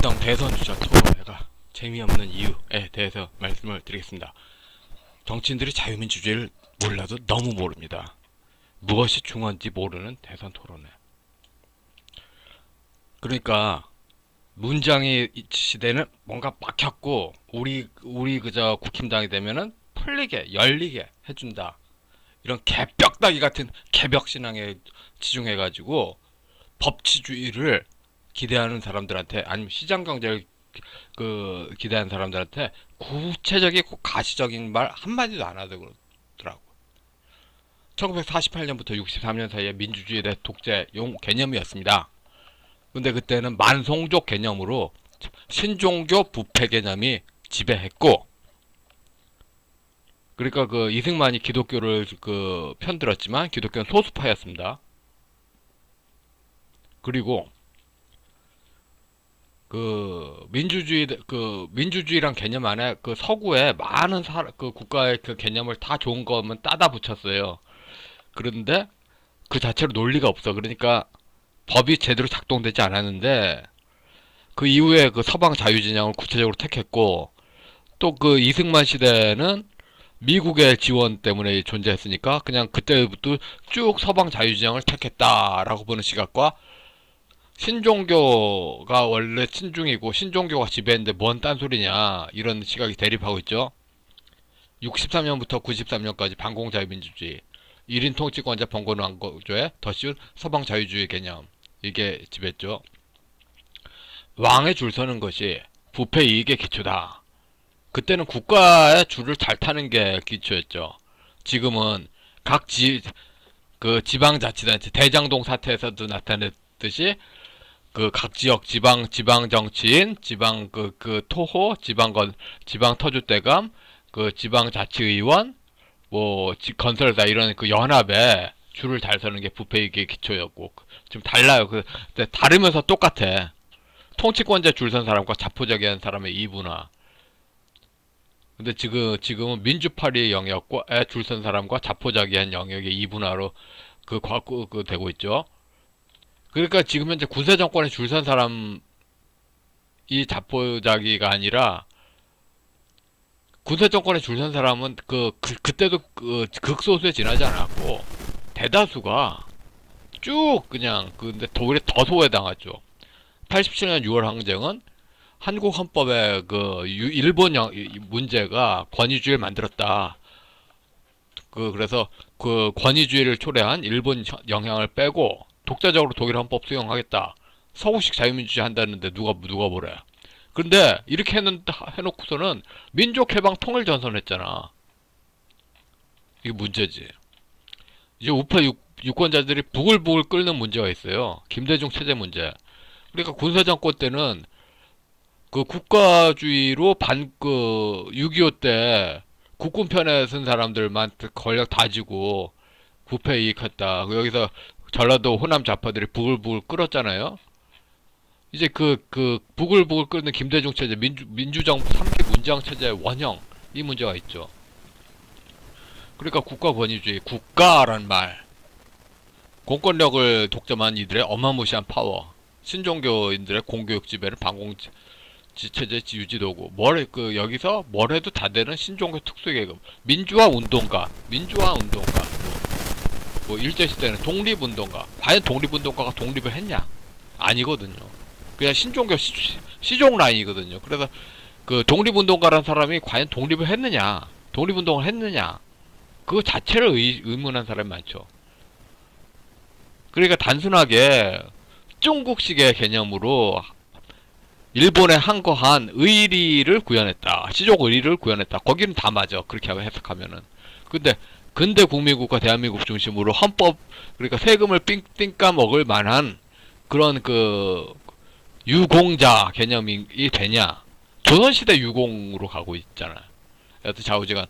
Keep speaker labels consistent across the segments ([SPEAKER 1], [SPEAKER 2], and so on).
[SPEAKER 1] 민주당 대선 주자 토론회가 재미없는 이유에 대해서 말씀을 드리겠습니다. 정치인들이 자유민주주의를 몰라도 너무 모릅니다. 무엇이 중요한지 모르는 대선 토론회. 그러니까 문장이 시대는 뭔가 막혔고 우리 그저 국힘당이 되면은 풀리게 열리게 해준다. 이런 개벽다기 같은 개벽신앙에 치중해가지고 법치주의를 기대하는 사람들한테 아니면 시장경제를 기대하는 사람들한테 구체적이고 가시적인 말 한마디도 안 하더라고. 1948년부터 63년 사이에 민주주의에 대해 독재 용 개념이었습니다. 근데 그때는 만송족 개념으로 신종교 부패 개념이 지배했고, 그러니까 그 이승만이 기독교를 편들었지만 기독교는 소수파였습니다. 그리고 민주주의란 개념 안에 서구에 많은 국가의 그 개념을 다 좋은 거면 따다 붙였어요. 그런데 그 자체로 논리가 없어. 그러니까 법이 제대로 작동되지 않았는데 그 이후에 그 서방 자유진영을 구체적으로 택했고, 또 그 이승만 시대는 미국의 지원 때문에 존재했으니까 그냥 그때부터 쭉 서방 자유진영을 택했다라고 보는 시각과, 신종교가 원래 친중이고 신종교가 지배했는데 뭔 딴소리냐 이런 시각이 대립하고 있죠. 63년부터 93년까지 반공자유민주주의, 1인 통치권자 번거로운왕조에 더 쉬운 서방 자유주의 개념, 이게 지배했죠. 왕의 줄 서는 것이 부패 이익의 기초다. 그때는 국가의 줄을 잘 타는 게 기초였죠. 지금은 그 지방자치단체 대장동 사태에서도 나타냈듯이 각 지역 지방 정치인, 토호, 지방 터줏대감, 지방자치의원, 건설사 이런 그 연합에 줄을 잘 서는 게 부패이익의 기초였고, 지금 달라요. 다르면서 똑같아. 통치권자 줄 선 사람과 자포자기한 사람의 이분화. 근데 지금은 민주파리의 영역과 줄 선 사람과 자포자기한 영역의 이분화로 되고 있죠. 그러니까 지금 현재 군사 정권에 줄 선 사람이 자포자기가 아니라, 군사 정권에 줄 선 사람은 그때도 극소수에 지나지 않았고 대다수가 쭉 그냥 근데 오히려 더 소외당했죠. 87년 6월 항쟁은 한국 헌법에 일본 문제가 권위주의를 만들었다. 그래서 그 권위주의를 초래한 일본 영향을 빼고 독자적으로 독일 헌법 수용하겠다. 서구식 자유민주주의 한다는데 누가 뭐래. 그런데 이렇게 해놓고서는 민족해방 통일전선했잖아. 이게 문제지. 이제 우파 유권자들이 부글부글 끓는 문제가 있어요. 김대중 체제 문제. 그러니까 군사정권 때는 국가주의로 6.25 때 국군 편에 쓴 사람들만 권력 다지고 부패 이익했다. 여기서 전라도 호남 좌파들이 부글부글 끓었잖아요. 이제 부글부글 끓는 김대중 체제, 민주정부 3기 문장 체제의 원형, 이 문제가 있죠. 그러니까 국가 권위주의, 국가란 말, 공권력을 독점한 이들의 어마무시한 파워, 신종교인들의 공교육 지배는 반공지 체제 유지도구, 여기서 뭘 해도 다 되는 신종교 특수계급, 민주화 운동가, 일제시대는 독립운동가. 과연 독립운동가가 독립을 했냐? 아니거든요. 그냥 신종교 시종 라인이거든요. 그래서 독립운동가라는 사람이 과연 독립을 했느냐, 독립운동을 했느냐, 그 자체를 의문한 사람이 많죠. 그러니까 단순하게 중국식의 개념으로 일본에 항거한 의리를 구현했다, 시족 의리를 구현했다. 거기는 다 맞아, 그렇게 해석하면은. 근데 근대 국민국가 대한민국 중심으로 헌법, 그러니까 세금을 삥 까먹을 만한 그런 유공자 개념이 되냐? 조선시대 유공으로 가고 있잖아. 여튼 좌우지간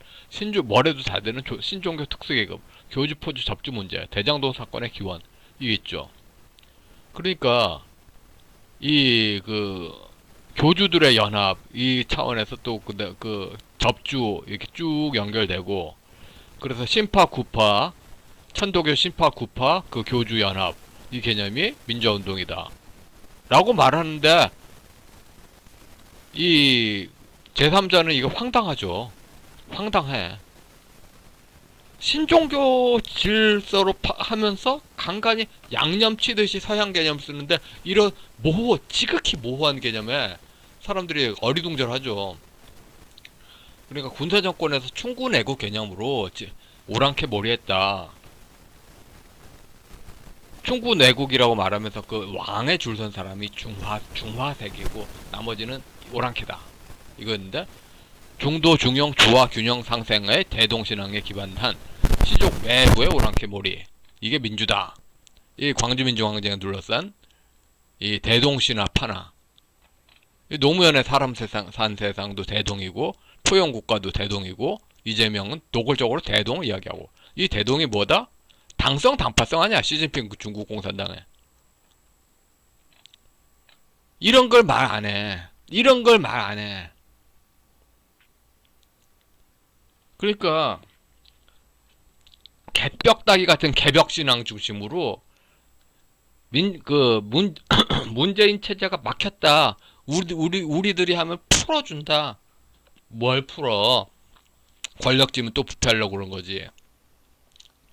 [SPEAKER 1] 뭐래도 다 되는 신종교 특수계급, 교주 포주 접주 문제, 대장동 사건의 기원, 이게 있죠. 그러니까 교주들의 연합, 이 차원에서 또 접주 이렇게 쭉 연결되고, 그래서 신파 구파, 천도교 신파 구파 교주 연합, 이 개념이 민주화운동이다 라고 말하는데, 이 제3자는 이거 황당하죠. 황당해. 신종교 질서로 하면서 간간히 양념 치듯이 서양 개념 쓰는데 이런 지극히 모호한 개념에 사람들이 어리둥절하죠. 그러니까 군사 정권에서 충군 애국 개념으로 오랑캐 몰이했다. 충군 애국이라고 말하면서 그 왕에 줄 선 사람이 중화색이고 나머지는 오랑캐다. 이거였는데 중도 중용 조화 균형 상생의 대동신앙에 기반한 시족 외부의 오랑캐 몰이, 이게 민주다. 이 광주민주항쟁을 둘러싼 이 대동신화 파나, 노무현의 사람 세상 산 세상도 대동이고 포용국가도 대동이고 이재명은 노골적으로 대동을 이야기하고, 이 대동이 뭐다? 당성 당파성 아니야. 시진핑 중국 공산당에 이런 걸 말 안 해. 이런 걸 말 안 해. 그러니까 개벽다기 같은 개벽신앙 중심으로 문재인 체제가 막혔다. 우리들이 하면 풀어준다. 뭘 풀어? 권력지면 또 부패하려고 그런 거지.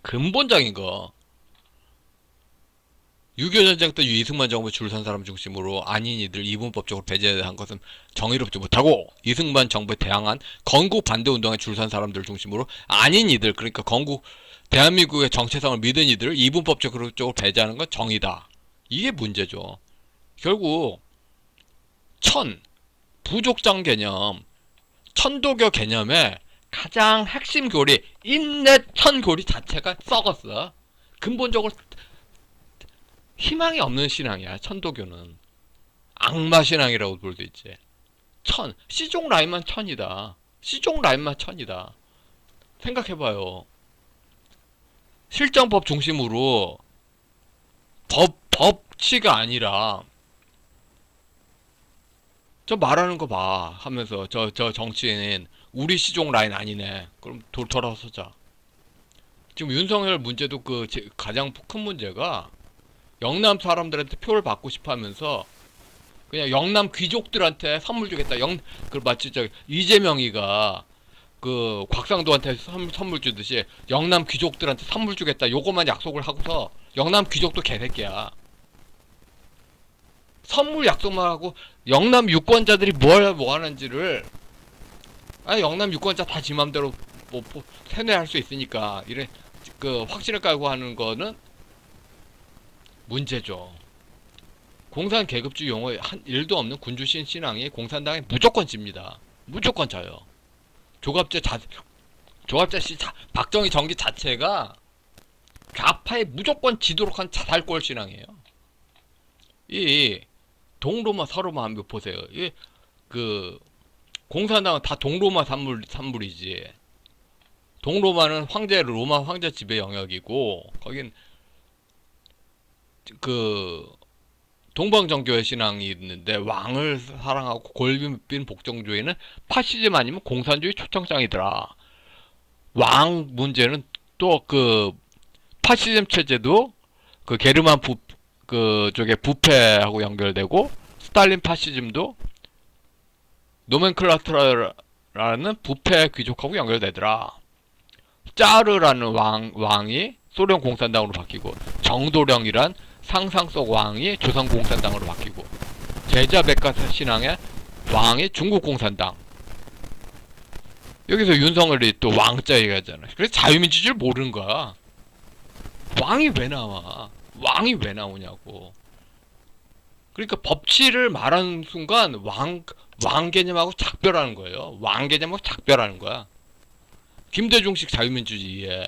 [SPEAKER 1] 근본적인 거. 6.25 전쟁 때 이승만 정부 줄선 사람 중심으로 아닌 이들 이분법적으로 배제한 것은 정의롭지 못하고, 이승만 정부에 대항한 건국 반대 운동에 줄선 사람들 중심으로 아닌 이들, 그러니까 대한민국의 정체성을 믿은 이들을 이분법적으로 배제하는 건 정의다. 이게 문제죠. 결국 부족장 개념, 천도교 개념의 가장 핵심 교리, 인내천 교리 자체가 썩었어. 근본적으로 희망이 없는 신앙이야. 천도교는 악마 신앙이라고 볼 수 있지. 시종 라인만 천이다. 시종 라인만 천이다. 생각해봐요. 실정법 중심으로 법치가 아니라 저 말하는 거 봐 하면서 저 정치인은 우리 시종 라인 아니네. 그럼 돌아서자. 지금 윤석열 문제도 가장 큰 문제가 영남 사람들한테 표를 받고 싶어 하면서 그냥 영남 귀족들한테 선물 주겠다. 마치 이재명이가 곽상도한테 선물 주듯이 영남 귀족들한테 선물 주겠다. 요거만 약속을 하고서 영남 귀족도 개새끼야. 선물 약속만 하고 영남 유권자들이 뭐 하는지를, 영남 유권자 다 지 맘대로 세뇌할 수 있으니까 이래 확신을 깔고 하는 거는 문제죠. 공산 계급주의 용어에 한 일도 없는 군주신 신앙이 공산당에 무조건 집니다. 무조건 져요. 박정희 정기 자체가 좌파에 무조건 지도록 한 자살골 신앙이에요. 이 동로마 서로마 한번 보세요. 공산당은 다 동로마 산물이지. 동로마는 로마 황제 지배 영역이고, 거긴 동방정교회 신앙이 있는데 왕을 사랑하고 골빈 복정주의는 파시즘 아니면 공산주의 초청장이더라. 왕 문제는 또 파시즘 체제도 게르만 쪽에 부패하고 연결되고, 스탈린 파시즘도 노멘클라투라라는 부패 귀족하고 연결되더라. 짜르라는 왕이 소련 공산당으로 바뀌고, 정도령이란 상상 속 왕이 조선 공산당으로 바뀌고, 제자백가 신앙의 왕이 중국 공산당. 여기서 윤석열이 또 왕자 얘기하잖아. 그래서 자유민주주의를 모르는 거야. 왕이 왜 나와? 왕이 왜 나오냐고. 그러니까 법치를 말하는 순간 왕 개념하고 작별하는 거예요. 왕 개념하고 작별하는 거야. 김대중식 자유민주주의에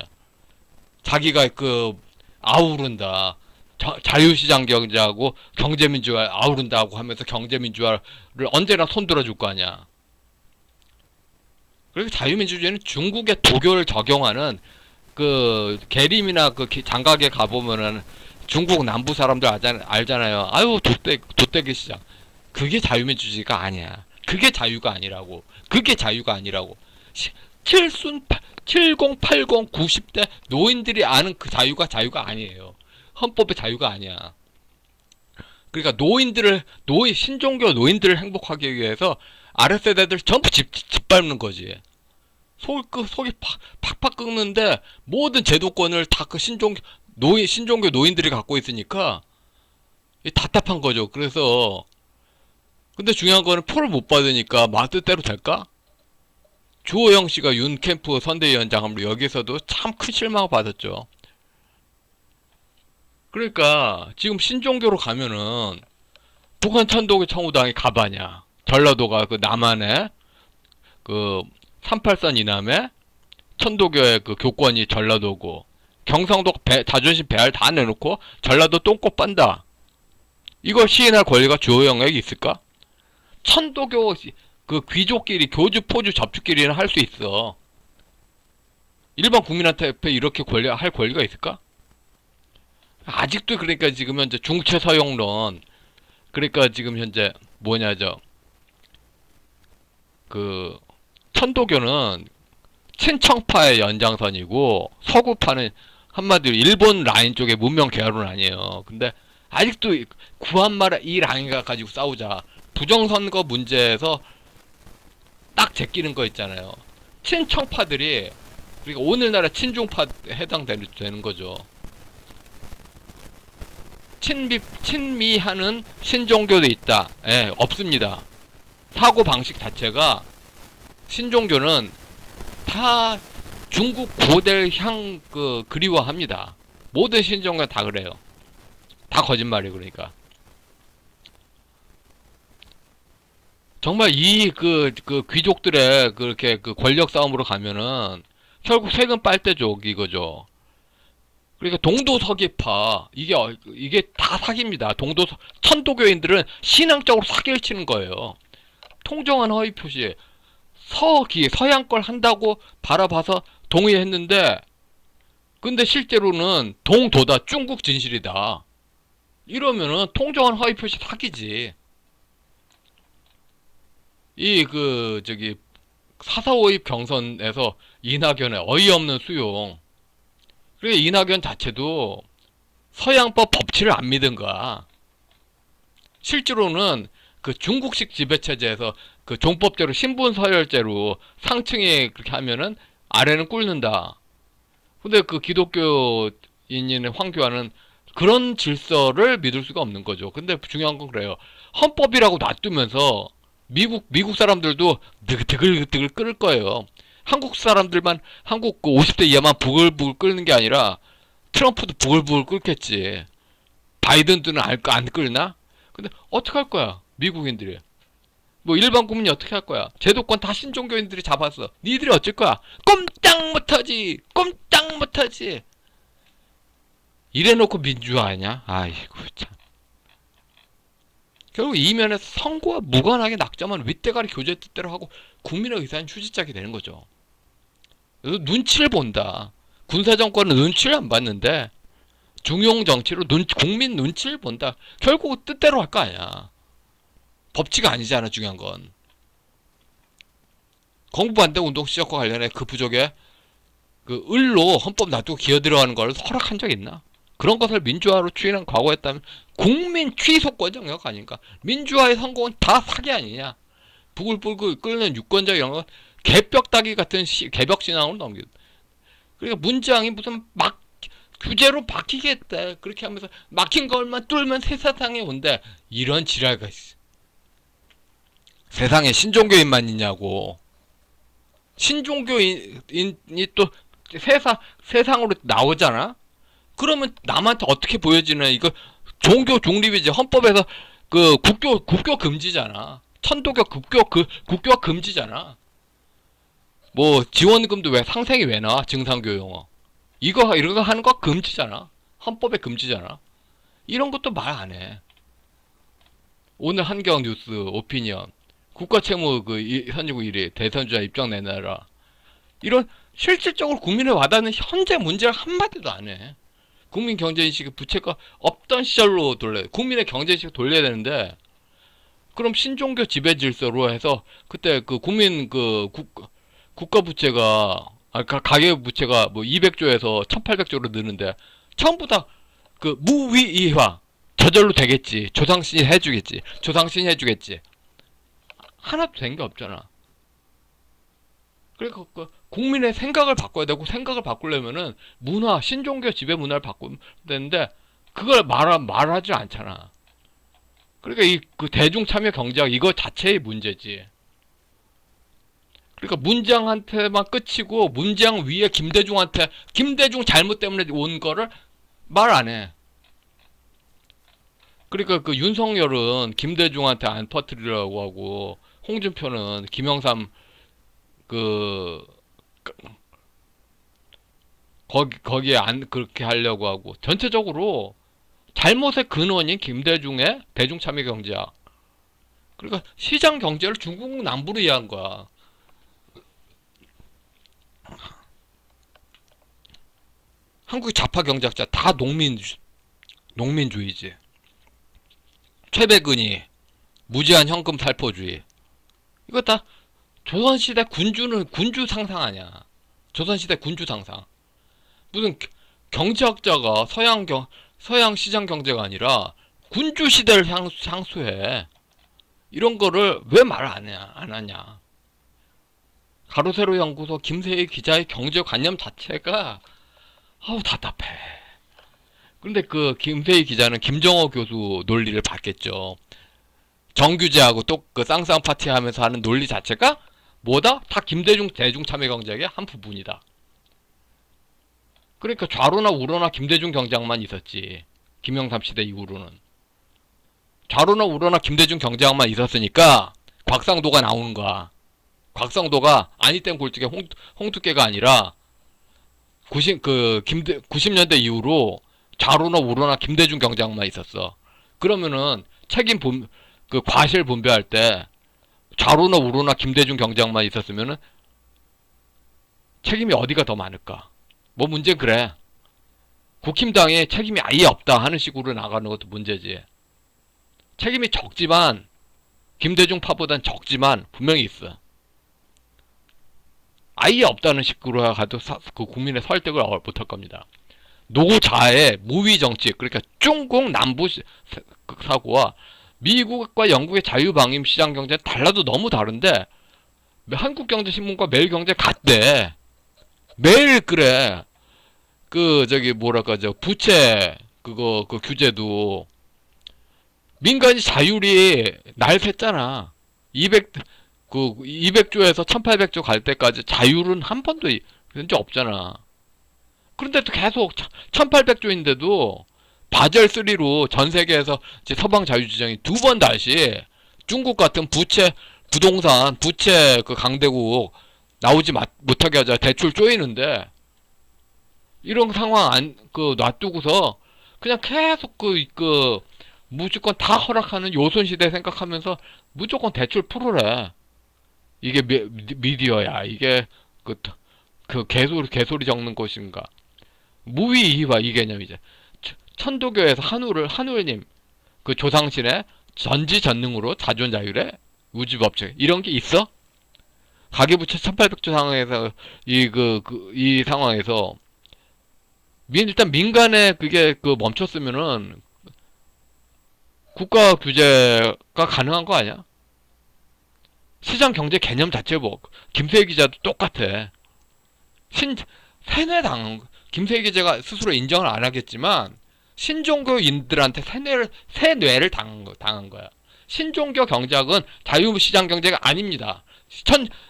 [SPEAKER 1] 자기가 아우른다. 자유시장 경제하고 경제민주화 아우른다고 하면서 경제민주화를 언제나 손들어 줄 거 아니야. 그리고 자유민주주의는 중국의 도교를 적용하는 계림이나 장각에 가보면은 중국 남부 사람들 알잖아요. 아유, 돗대기 시장. 그게 자유민주주의가 아니야. 그게 자유가 아니라고. 그게 자유가 아니라고. 70, 80, 90대 노인들이 아는 그 자유가 아니에요. 헌법의 자유가 아니야. 그러니까 신종교 노인들을 행복하게 위해서 아랫세대들 전부 짓밟는 거지. 속이 팍팍 끓는데 모든 제도권을 다 그 신종교 노인들이 갖고 있으니까 답답한 거죠. 그래서 근데 중요한 거는 표를 못 받으니까 뜻대로 될까? 주호영 씨가 윤 캠프 선대위원장으로 여기서도 참 큰 실망을 받았죠. 그러니까 지금 신종교로 가면은 북한 천도교 청우당이 가봐냐, 전라도가 그 남한에 그 38선 이남에 천도교의 그 교권이 전라도고, 경상도 자존심 배알 다 내놓고 전라도 똥꼬 빤다. 이걸 시인할 권리가 주호영에게 있을까? 천도교 그 귀족끼리 교주 포주 접주끼리는 할 수 있어. 일반 국민한테 이렇게 할 권리가 있을까? 아직도 그러니까 지금 현재 중체서용론, 그러니까 지금 현재 뭐냐죠, 그 천도교는 친청파의 연장선이고 서구파는 한마디로 일본 라인 쪽의 문명 계열은 아니에요. 근데 아직도 구한말에 이 라인가 가지고 싸우자. 부정선거 문제에서 딱 제끼는 거 있잖아요. 친청파들이, 그러니까 오늘날의 친중파 해당되는 거죠. 친미하는 신종교도 있다. 예, 없습니다. 사고 방식 자체가, 신종교는 다 중국 고대를 그리워합니다. 모든 신종교가 다 그래요. 다 거짓말이에요. 그러니까 정말 그 귀족들의 그렇게 그 권력 싸움으로 가면은 결국 세금 빨대족 이거죠. 그러니까 동도서기파, 이게 다 사기입니다. 천도교인들은 신앙적으로 사기를 치는 거예요. 통정한 허위 표시, 서양 걸 한다고 바라봐서 동의했는데, 근데 실제로는 동도다, 중국 진실이다. 이러면은 통정한 허위 표시 사기지. 사사오입 경선에서 이낙연의 어이없는 수용. 그리고 이낙연 자체도 서양법 법치를 안 믿은 거야. 실제로는 그 중국식 지배체제에서 그 종법제로 신분서열제로 상층이 그렇게 하면은 아래는 꿇는다. 근데 그 기독교인인 황교안은 그런 질서를 믿을 수가 없는 거죠. 근데 중요한 건 그래요. 헌법이라고 놔두면서 미국 사람들도 드글드글 끓을 거예요. 한국 사람들만, 한국 그 50대 이하만 부글부글 끓는 게 아니라 트럼프도 부글부글 끓겠지. 바이든들은 안 끓나? 근데 어떻게 할 거야? 미국인들이. 뭐 일반 국민이 어떻게 할 거야? 제도권 다 신종교인들이 잡았어. 니들이 어쩔 거야? 꼼짝 못하지. 꼼짝 못하지. 이래놓고 민주화하냐? 아이고 참. 결국 이면에서 선거와 무관하게 낙점한 윗대가리 교제 뜻대로 하고 국민의 의사는 휴지짝이 되는 거죠. 눈치를 본다. 군사정권은 눈치를 안 봤는데 중용정치로 국민 눈치를 본다. 결국 뜻대로 할 거 아니야. 법치가 아니잖아. 중요한 건. 공부반대 운동 시작과 관련해 그 부족에 그 을로 헌법 놔두고 기어 들어가는 걸 허락한 적 있나? 그런 것을 민주화로 추인한 과거였다면 국민 취소권 영역 아닌가? 민주화의 성공은 다 사기 아니냐? 부글부글 끓는 유권자 이런 거 개벽 따기 같은 개벽 신앙으로 넘겨. 그러니까 문장이 무슨 규제로 막히겠다. 그렇게 하면서 막힌 걸만 뚫으면 새 세상에 온대. 이런 지랄가 있어. 세상에 신종교인만 있냐고. 신종교인이 또 세상으로 나오잖아. 그러면 남한테 어떻게 보여지는, 이거 종교 중립이지. 헌법에서 그 국교 금지잖아. 천도교 국교가 금지잖아. 뭐 지원금도 왜 상생이 왜 나와? 증상교 용어. 이런 거 하는 거 금지잖아. 헌법에 금지잖아. 이런 것도 말 안 해. 오늘 한경 뉴스 오피니언 국가채무 선진국 1위 대선주자 입장 내놔라. 이런 실질적으로 국민의 와닿는 현재 문제를 한마디도 안 해. 국민 경제인식이 부채가 없던 시절로 국민의 경제인식을 돌려야 되는데, 그럼 신종교 지배 질서로 해서 그때 그 국민 국가 부채가 가계 부채가 뭐 200조에서 1800조로 느는데 전부 다 그 무위이화, 저절로 되겠지. 조상신이 해주겠지. 조상신이 해주겠지. 하나도 된 게 없잖아. 그러니까 그 국민의 생각을 바꿔야 되고, 생각을 바꾸려면은 문화, 신종교 지배 문화를 바꾸면 되는데 그걸 말하지 않잖아. 그러니까 이 그 대중 참여 경제학 이거 자체의 문제지. 그러니까 문장한테만 끝이고, 문장 위에 김대중 잘못 때문에 온 거를 말 안 해. 그러니까 그 윤석열은 김대중한테 안 퍼뜨리려고 하고, 홍준표는 김영삼 그 거기에 안 그렇게 하려고 하고, 전체적으로 잘못의 근원인 김대중의 대중 참여 경제학. 그러니까 시장 경제를 중국 남부로 이해한 거야. 한국의 좌파 경제학자 다 농민주의지. 최백은이 무제한 현금 살포주의. 이거 다 조선시대 군주 상상 아니야. 조선시대 군주 상상. 무슨 경제학자가 서양 시장 경제가 아니라 군주 시대를 향수해. 이런 거를 왜 말 안 하냐. 가로세로 연구소 김세희 기자의 경제관념 자체가 답답해. 그런데 그 김세희 기자는 김정호 교수 논리를 받겠죠. 정규제하고 또 그 쌍쌍 파티 하면서 하는 논리 자체가 뭐다? 다 김대중 대중 참여 경제학의 한 부분이다. 그러니까 좌로나 우로나 김대중 경제학만 있었지. 김영삼 시대 이후로는. 좌로나 우로나 김대중 경제학만 있었으니까 곽상도가 나오는 거야. 곽상도가 아니 땐 골직의 홍두깨가 아니라 90년대 이후로 좌로나 우로나 김대중 경제학만 있었어. 그러면은 과실 분배할 때 좌로나 우로나 김대중 경제학만 있었으면은 책임이 어디가 더 많을까? 뭐 문제는 그래. 국힘당에 책임이 아예 없다 하는 식으로 나가는 것도 문제지. 책임이 적지만, 김대중 파보단 적지만 분명히 있어. 아예 없다는 식으로 가도 그 국민의 설득을 못할 겁니다. 노자의 무위 정치, 그러니까 중국 남부 사고와 미국과 영국의 자유방임 시장 경제는 달라도 너무 다른데, 한국경제신문과 매일경제 같대. 매일 그래. 부채 그 규제도 민간이 자율이 날 샜잖아. 200조에서 1800조 갈 때까지 자율은 한 번도 그런 적 없잖아. 그런데도 계속 1800조인데도 바젤 3로 전 세계에서 서방 자유주장이 두 번 다시 중국 같은 부동산 부채 그 강대국 나오지 못하게 하자 대출 쪼이는데, 이런 상황 놔두고서 그냥 계속 무조건 다 허락하는 요손시대 생각하면서 무조건 대출 풀으래. 이게 미디어야. 이게 개소리 적는 것인가. 무위이화 이 개념이죠. 천도교에서 한울님 그 조상신의 전지전능으로 자존자율의 우주법칙 이런 게 있어? 가계부채 1800조 상황에서 이 상황에서 일단 민간에 그게 멈췄으면은 국가 규제가 가능한 거 아니야? 시장 경제 개념 자체 김세희 기자도 똑같아. 세뇌당한 김세희 기자가 스스로 인정을 안 하겠지만 신종교인들한테 세뇌를 당한 거야. 신종교 경제학은 자유시장 경제가 아닙니다.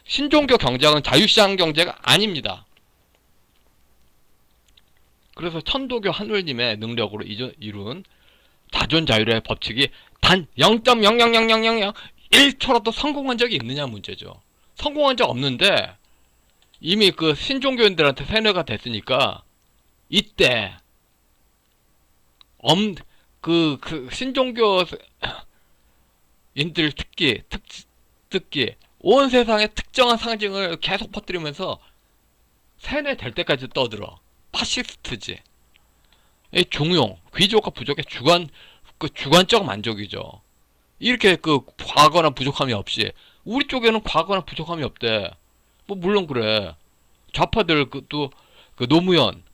[SPEAKER 1] 신종교 경제학은 자유시장 경제가 아닙니다. 그래서 천도교 한울님의 능력으로 이룬 자존자율의 법칙이 단 0.0000001초라도 성공한 적이 있느냐 문제죠. 성공한 적 없는데 이미 그 신종교인들한테 세뇌가 됐으니까 이때 신종교인들 특기 온 세상에 특정한 상징을 계속 퍼뜨리면서 세뇌될 때까지 떠들어. 파시스트지. 귀족과 부족의 주관적 만족이죠. 이렇게 과거나 부족함이 없이. 우리 쪽에는 과거나 부족함이 없대. 물론 그래. 좌파들 노무현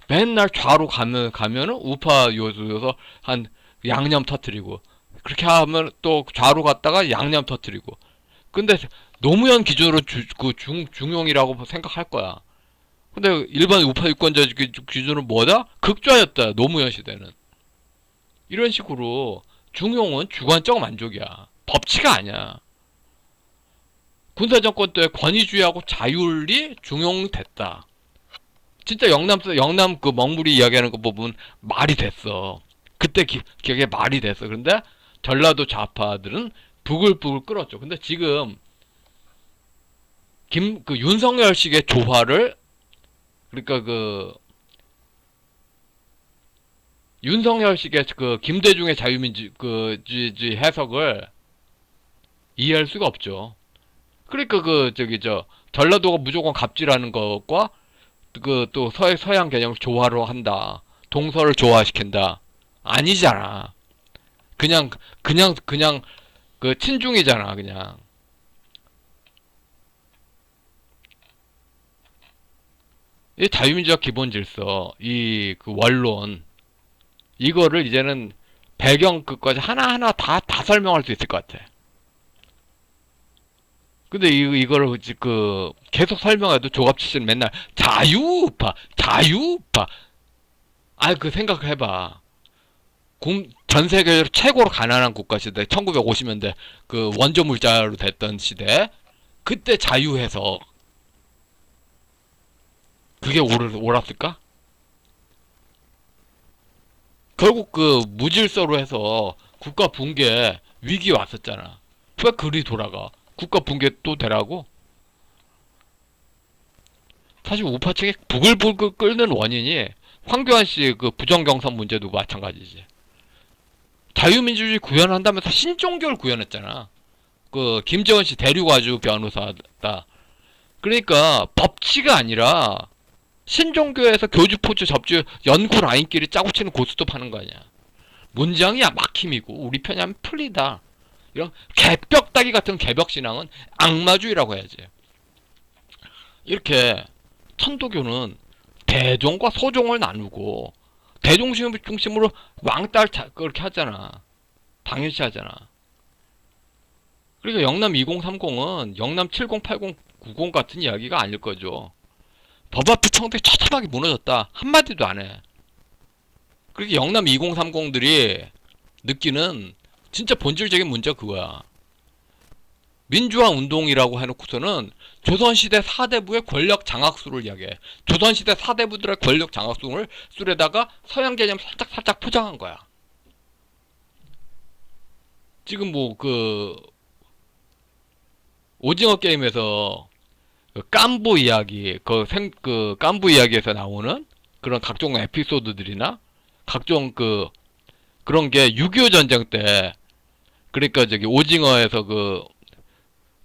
[SPEAKER 1] 맨날 좌로 가면은 우파 요소여서 한 양념 터트리고, 그렇게 하면 또 좌로 갔다가 양념 터트리고. 근데 노무현 기준으로 중용이라고 생각할 거야. 근데 일반 우파 유권자 기준은 뭐다? 극좌였다. 노무현 시대는. 이런 식으로 중용은 주관적 만족이야. 법치가 아니야. 군사정권 때 권위주의하고 자율이 중용됐다. 진짜 영남 그 먹물이 이야기하는 거 보면 말이 됐어. 그때 기억에 말이 됐어. 그런데 전라도 좌파들은 부글부글 끓었죠. 근데 지금 그 윤석열식의 조화를, 그러니까 그 윤석열식의 그 김대중의 자유민주 주의 해석을 이해할 수가 없죠. 그러니까 그 저기 저 전라도가 무조건 갑질하는 것과 그 또 서양 개념을 조화로 한다. 동서를 조화시킨다. 아니잖아. 그냥 그 친중이잖아. 그냥. 이 자유민주적 기본 질서, 이 그 원론, 이거를 이제는 배경 끝까지 하나하나 다 설명할 수 있을 것 같아. 근데 이거를 그 계속 설명해도 조갑지 씨는 맨날 자유우파, 자유우파. 아, 그 생각을 해봐. 전 세계적으로 최고로 가난한 국가 시대, 1950년대 그 원조 물자로 됐던 시대, 그때 자유해서 그게 옳았을까? 결국 그 무질서로 해서 국가 붕괴 위기 왔었잖아. 왜 그리 돌아가? 국가 붕괴 또 되라고? 사실 우파 측이 부글부글 끓는 원인이 황교안 씨 그 부정경선 문제도 마찬가지지. 자유민주주의 구현한다면서 신종교를 구현했잖아. 그 김재원 씨 대륙아주 변호사다. 그러니까 법치가 아니라 신종교에서 교주 포주 접주 연구 라인끼리 짜고 치는 고스톱 하는 거 아니야. 문장이야 막힘이고 우리 편이 하면 풀리다. 이런 개벽다기 같은 개벽신앙은 악마주의라고 해야지. 이렇게 천도교는 대종과 소종을 나누고 대종 중심으로 왕딸 그렇게 하잖아. 당연시 하잖아. 그러니까 영남 2030은 영남 70, 80, 90 같은 이야기가 아닐 거죠. 법 앞에 청탁이 처참하게 무너졌다. 한마디도 안 해. 그렇게 영남 2030들이 느끼는 진짜 본질적인 문제가 그거야. 민주화 운동이라고 해놓고서는 조선시대 사대부의 권력 장악수를 이야기해. 조선시대 사대부들의 권력 장악수를 술에다가 서양 개념 살짝 포장한 거야. 지금 뭐 그 오징어 게임에서 그 깐부 이야기, 그 깐부 이야기에서 나오는 그런 각종 에피소드들이나 각종 그런 게 6.25 전쟁 때, 그러니까 저기 오징어에서 그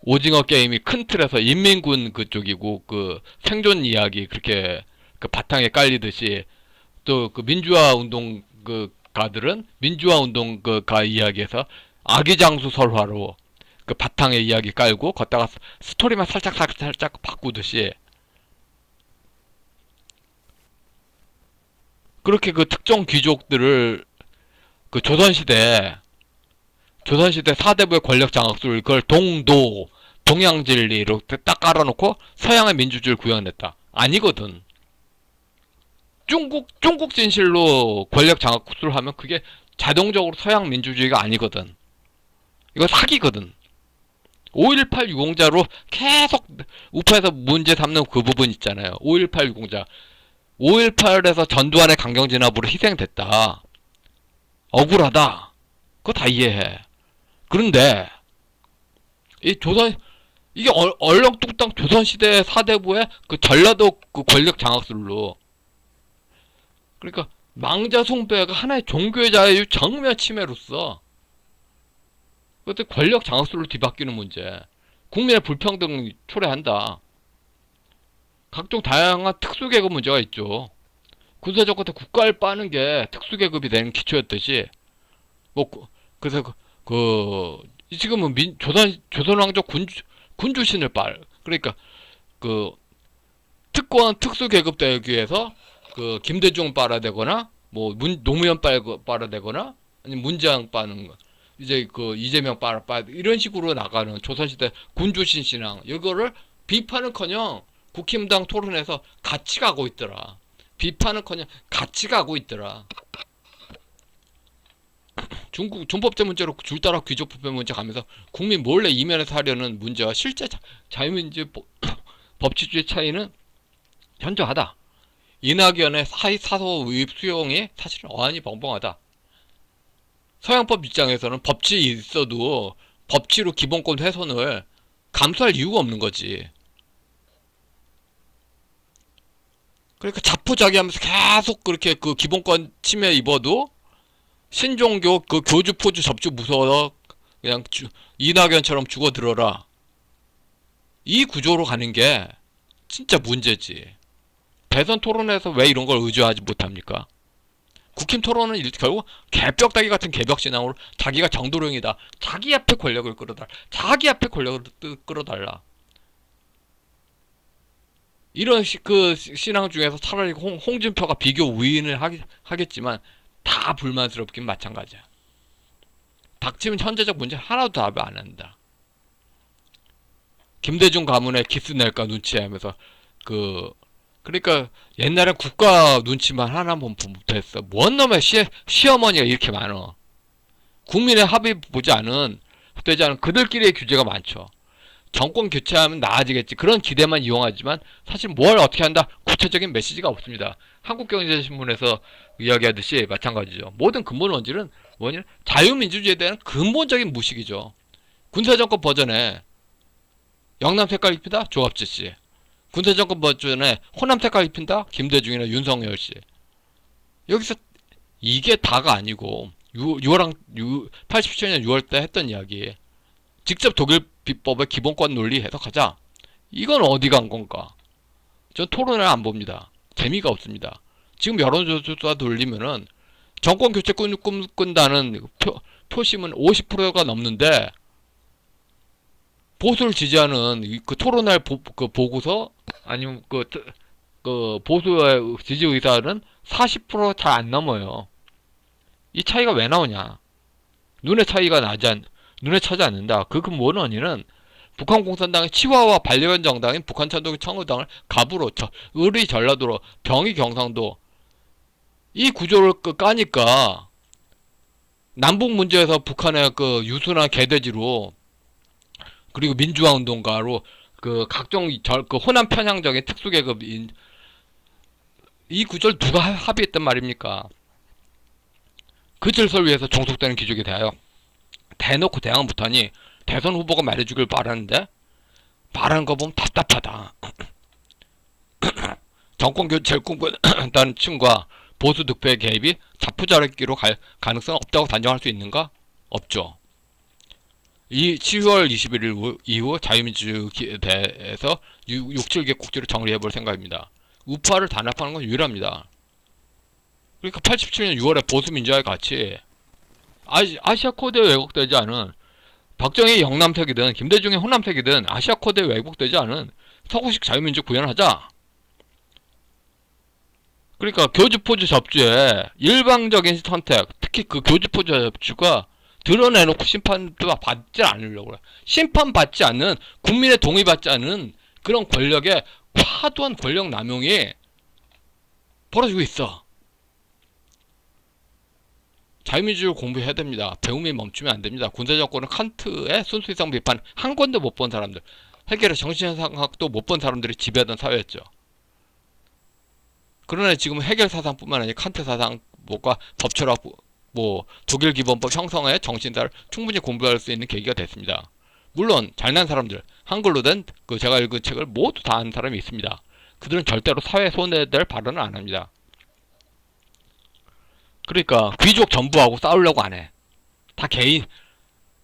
[SPEAKER 1] 오징어 게임이 큰 틀에서 인민군 그쪽이고 그 생존 이야기 그렇게 그 바탕에 깔리듯이 또 그 민주화 운동 그 가들은 민주화 운동 그 가 이야기에서 아기장수 설화로 그 바탕에 이야기 깔고 걷다가 스토리만 살짝 바꾸듯이 그렇게 그 특정 귀족들을 그 조선시대 사대부의 권력 장악수를 그걸 동양진리로 딱 깔아놓고 서양의 민주주의를 구현했다. 아니거든. 중국 진실로 권력 장악수를 하면 그게 자동적으로 서양 민주주의가 아니거든. 이거 사기거든. 5.18 유공자로 계속 우파에서 문제 삼는 그 부분 있잖아요. 5.18 유공자. 5.18에서 전두환의 강경진압으로 희생됐다. 억울하다. 그거 다 이해해. 그런데 이게 얼렁뚱땅 조선시대 사대부의 그 전라도 그 권력 장악술로, 그러니까 망자 숭배가 하나의 종교의 자유 정면 침해로서 그것도 권력 장악술로 뒤바뀌는 문제, 국민의 불평등 초래한다. 각종 다양한 특수계급 문제가 있죠. 군사정권 때 국가를 빠는 게 특수계급이 되는 기초였듯이 뭐 그래서 지금은 조선왕조 군주신을 그러니까 그 특권 특수계급 되기 위해서 그 김대중 빨아대거나 뭐 노무현 빨아대거나 아니 문재인 빠는 거. 이제 그 이재명 빠 이런 식으로 나가는 조선시대 군주신 신앙 이거를 비판은커녕 국힘당 토론에서 같이 가고 있더라. 비판은커녕 같이 가고 있더라. 중국 존법제 문제로 줄 따라 귀족부패 문제 가면서 국민 몰래 이면에서 하려는 문제와 실제 자유민주 법치주의 차이는 현저하다. 이낙연의 사소 의입 수용이 사실은 어안이 벙벙하다. 서양법 입장에서는 법치 있어도 법치로 기본권 훼손을 감수할 이유가 없는 거지. 그러니까 자포자기하면서 계속 그렇게 그 기본권 침해 입어도 신종교 그 교주 포주 접주 무서워 그냥 이낙연처럼 죽어들어라. 이 구조로 가는 게 진짜 문제지. 대선 토론에서 왜 이런 걸 의지하지 못합니까? 국힘 토론은 결국 개벽다기 같은 개벽신앙으로 자기가 정도령이다. 자기 앞에 권력을 끌어달라. 자기 앞에 권력을 끌어달라. 이런 그 신앙 중에서 차라리 홍준표가 비교 우위를 하겠지만 다 불만스럽긴 마찬가지야. 닥치면 현재적 문제 하나도 답을 안 한다. 김대중 가문의 기스 낼까 눈치하면서 그러니까 옛날에 국가 눈치만 하나 못했어. 뭔 놈의 시어머니가 이렇게 많어. 국민의 합의 되지 않은 그들끼리의 규제가 많죠. 정권 교체하면 나아지겠지. 그런 기대만 이용하지만 사실 뭘 어떻게 한다. 구체적인 메시지가 없습니다. 한국경제신문에서 이야기하듯이 마찬가지죠. 모든 근본 원인은 자유민주주의에 대한 근본적인 무식이죠. 군사정권 버전에 영남 색깔 입히다 조합지씨. 군사정권 버전에 호남 색깔 입힌다 김대중이나 윤석열씨. 여기서 이게 다가 아니고 87년 6월때 했던 이야기. 직접 독일 비법의 기본권 논리 해석하자. 이건 어디 간 건가? 전 토론을 안 봅니다. 재미가 없습니다. 지금 여론조사 돌리면은 정권 교체 꿈꾼다는 표심은 50%가 넘는데 보수를 지지하는 그 토론할 그 보고서 아니면 그 보수의 지지 의사는 40% 잘 안 넘어요. 이 차이가 왜 나오냐? 눈에 차지 않는다. 그 근본 원인은 북한 공산당의 치와와 반려견 정당인 북한 천독 청우당을 갑으로 의리 전라도로 병이 경상도 이 구조를 까니까 남북 문제에서 북한의 그 유순한 개돼지로 그리고 민주화 운동가로 그 각종 그 호남 편향적인 특수계급인 이 구조를 누가 합의했단 말입니까? 그 질서를 위해서 종속되는 기족에 대하여 대놓고 대항 못하니 대선 후보가 말해주길 바라는데 말하는 거 보면 답답하다. 정권 교체를 꿈꾼다는 층과 보수 득표의 개입이 자포자기로 갈 가능성은 없다고 단정할 수 있는가? 없죠. 이 10월 21일 이후 자유민주대에서 6, 7개 국지를 정리해볼 생각입니다. 우파를 단합하는 건 유일합니다. 그러니까 87년 6월에 보수민주화의 가치 아시아 코드에 왜곡되지 않은 박정희 영남색이든 김대중의 호남색이든 아시아 코드에 왜곡되지 않은 서구식 자유민주 구현하자. 그러니까 교주포주 접주에 일방적인 선택, 특히 그 교주포주 접주가 드러내놓고 심판도 받지 않으려고 그래. 심판받지 않는, 국민의 동의받지 않는 그런 권력의 과도한 권력 남용이 벌어지고 있어. 자유민주주의를 공부해야 됩니다. 배움이 멈추면 안 됩니다. 군사정권은 칸트의 순수이성 비판 한 권도 못 본 사람들, 해결의 정신현상학도 못 본 사람들이 지배하던 사회였죠. 그러나 지금 해결 사상뿐만 아니라 칸트 사상과 법철학, 독일 기본법 형성의 정신사를 충분히 공부할 수 있는 계기가 됐습니다. 물론 잘난 사람들, 한글로 된 제가 읽은 책을 모두 다 아는 사람이 있습니다. 그들은 절대로 사회에 손해될 발언을 안 합니다. 그러니까 귀족 전부하고 싸우려고 안 해. 다 개인,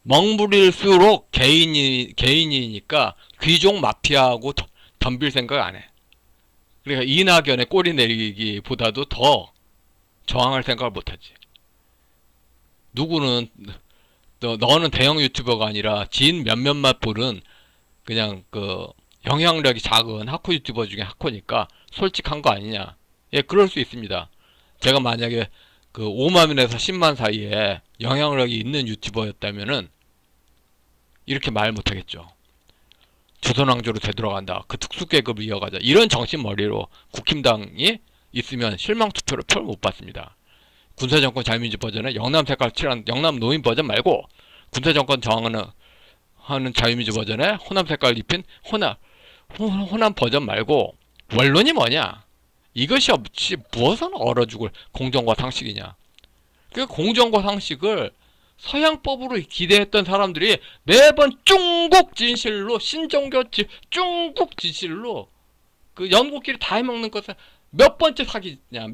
[SPEAKER 1] 먹물일수록 개인이니까 귀족 마피아하고 덤빌 생각 안 해. 그러니까 이낙연의 꼬리 내리기보다도 더 저항할 생각을 못하지. 누구는 너는 대형 유튜버가 아니라 진 몇몇만 보는 그냥 그 영향력이 작은 하코 유튜버 중에 하코니까 솔직한 거 아니냐. 예, 그럴 수 있습니다. 제가 만약에 그 5만에서 10만 사이에 영향력이 있는 유튜버였다면은 이렇게 말 못하겠죠. 조선왕조로 되돌아간다. 그 특수계급을 이어가자. 이런 정신머리로 국힘당이 있으면 실망투표를 표 못 받습니다. 군사정권 자유민주 버전에 영남 색깔 칠한 영남 노인 버전 말고 군사정권 저항하는 자유민주 버전에 호남 색깔 입힌 호남 버전 말고 원론이 뭐냐? 이것이 없이 무엇은 얼어 죽을 공정과 상식이냐? 그 공정과 상식을 서양법으로 기대했던 사람들이 매번 중국 진실로 중국 진실로 그 연고끼리 다 해먹는 것은 몇 번째 사기냐?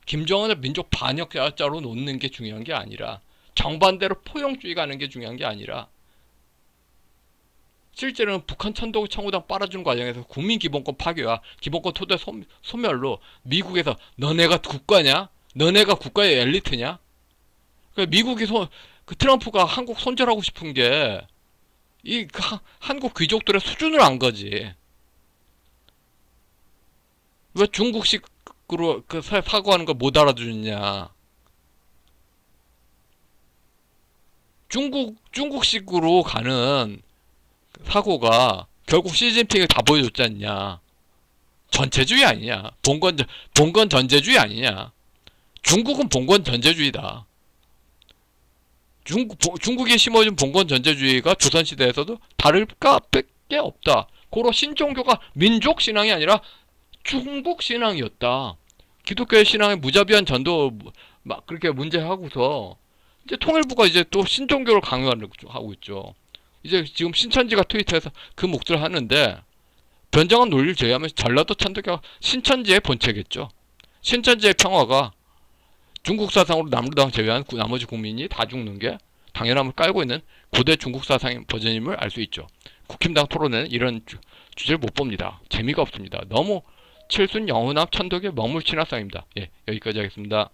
[SPEAKER 1] 김정은을 민족 반역자로 놓는 게 중요한 게 아니라 정반대로 포용주의 가는 게 중요한 게 아니라 실제로는 북한 청구당 빨아주는 과정에서 국민기본권 파괴와 기본권 토대 소멸로 미국에서 너네가 국가냐? 너네가 국가의 엘리트냐? 미국이 그 트럼프가 한국 손절하고 싶은 게 한국 귀족들의 수준을 안 거지. 왜 중국식으로 그 사고하는 걸 못 알아주느냐? 중국식으로 가는 사고가 결국 시진핑이 다 보여줬지 않냐? 전체주의 아니냐? 봉건 전제주의 아니냐? 중국은 봉건 전제주의다. 중국이 심어준 봉건 전제주의가 조선시대에서도 다를 게 없다. 고로 신종교가 민족 신앙이 아니라 중국 신앙이었다. 기독교의 신앙의 무자비한 전도 막 그렇게 문제하고서 이제 통일부가 이제 또 신종교를 강요하고 있죠. 이제 지금 신천지가 트위터에서 그 몫을 하는데 변정한 논리를 제외하면 전라도 천도교가 신천지의 본체겠죠. 신천지의 평화가 중국 사상으로 남루당 제외한 나머지 국민이 다 죽는 게 당연함을 깔고 있는 고대 중국 사상의 버전임을 알 수 있죠. 국힘당 토론에는 이런 주제를 못 봅니다. 재미가 없습니다. 너무 칠순 영훈함 천독의 먹물 친화성입니다. 예, 여기까지 하겠습니다.